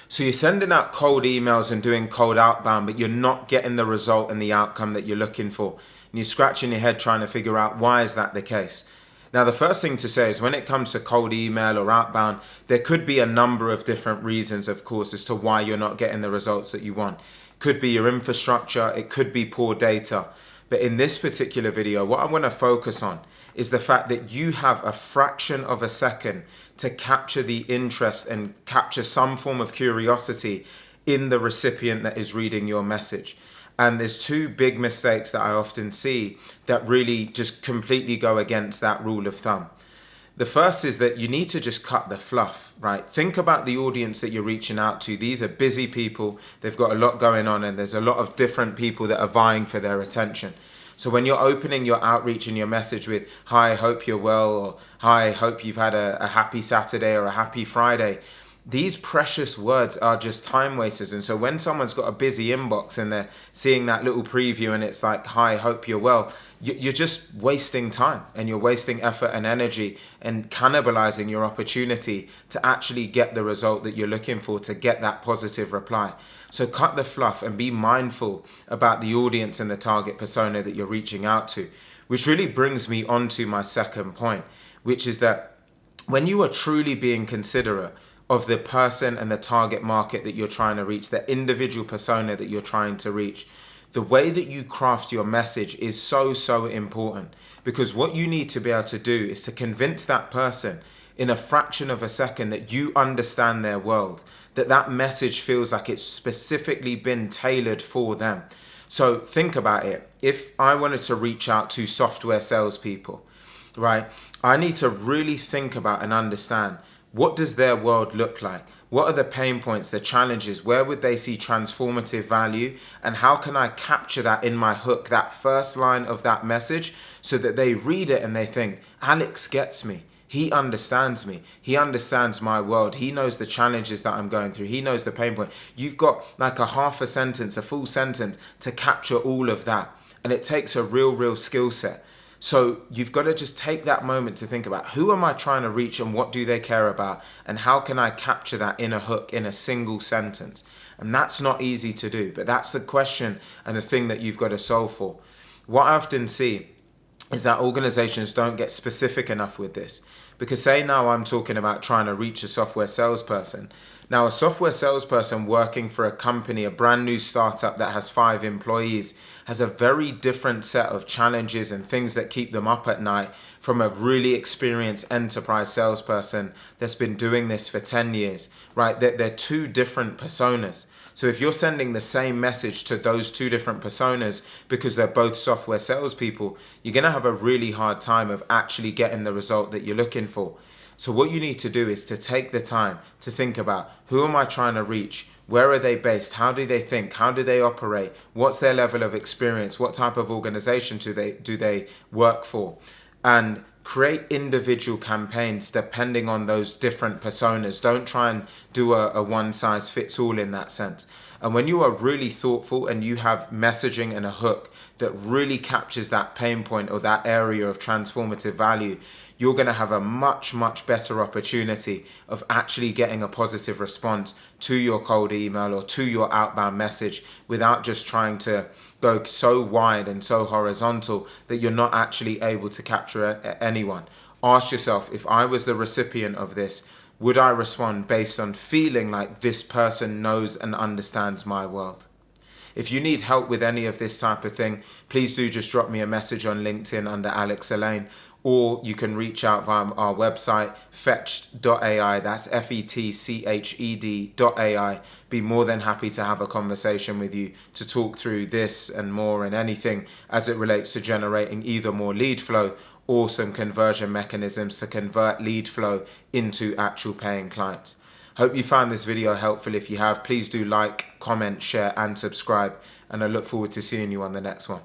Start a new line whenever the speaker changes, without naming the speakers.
So you're sending out cold emails and doing cold outbound, but you're not getting the result and the outcome that you're looking for. And you're scratching your head trying to figure out why is that the case. Now, the first thing to say is when it comes to cold email or outbound, there could be a number of different reasons, of course, as to why you're not getting the results that you want. Could be your infrastructure, it could be poor data. But in this particular video, what I want to focus on is the fact that you have a fraction of a second to capture the interest and capture some form of curiosity in the recipient that is reading your message. And there's two big mistakes that I often see that really just completely go against that rule of thumb. The first is that you need to just cut the fluff, right? Think about the audience that you're reaching out to. These are busy people. They've got a lot going on and there's a lot of different people that are vying for their attention. So when you're opening your outreach and your message with, hi, hope you're well, or hi, hope you've had a happy Saturday or a happy Friday, these precious words are just time wasters. And so when someone's got a busy inbox and they're seeing that little preview and it's like, hi, hope you're well, you're just wasting time and you're wasting effort and energy and cannibalizing your opportunity to actually get the result that you're looking for, to get that positive reply. So cut the fluff and be mindful about the audience and the target persona that you're reaching out to, which really brings me on to my second point, which is that when you are truly being considerate of the person and the target market that you're trying to reach, the individual persona that you're trying to reach, the way that you craft your message is so important, because what you need to be able to do is to convince that person in a fraction of a second that you understand their world, that that message feels like it's specifically been tailored for them. So think about it. If I wanted to reach out to software salespeople, right, I need to really think about and understand, what does their world look like? What are the pain points, the challenges? Where would they see transformative value? And how can I capture that in my hook, that first line of that message, so that they read it and they think, Alex gets me. He understands me. He understands my world. He knows the challenges that I'm going through. He knows the pain point. You've got like a half a sentence, a full sentence to capture all of that. And it takes a real skill set. So you've got to just take that moment to think about, who am I trying to reach and what do they care about? And how can I capture that in a hook, in a single sentence? And that's not easy to do, but that's the question and the thing that you've got to solve for. What I often see is that organizations don't get specific enough with this. Because say now I'm talking about trying to reach a software salesperson. Now a software salesperson working for a company, a brand new startup that has 5 employees, has a very different set of challenges and things that keep them up at night from a really experienced enterprise salesperson that's been doing this for 10 years, right? They're two different personas. So if you're sending the same message to those two different personas because they're both software salespeople, you're going to have a really hard time of actually getting the result that you're looking for. So what you need to do is to take the time to think about, who am I trying to reach? Where are they based? How do they think? How do they operate? What's their level of experience? What type of organization do they work for? And create individual campaigns depending on those different personas. Don't try and do a one size fits all in that sense. And when you are really thoughtful and you have messaging and a hook that really captures that pain point or that area of transformative value, you're going to have a much better opportunity of actually getting a positive response to your cold email or to your outbound message without just trying to go so wide and so horizontal that you're not actually able to capture anyone. Ask yourself, if I was the recipient of this, would I respond based on feeling like this person knows and understands my world? If you need help with any of this type of thing, please do just drop me a message on LinkedIn under Alex Alleyne, or you can reach out via our website, fetched.ai, that's FETCHED.ai. Be more than happy to have a conversation with you to talk through this and more and anything as it relates to generating either more lead flow or some conversion mechanisms to convert lead flow into actual paying clients. Hope you found this video helpful. If you have, please do like, comment, share and subscribe, and I look forward to seeing you on the next one.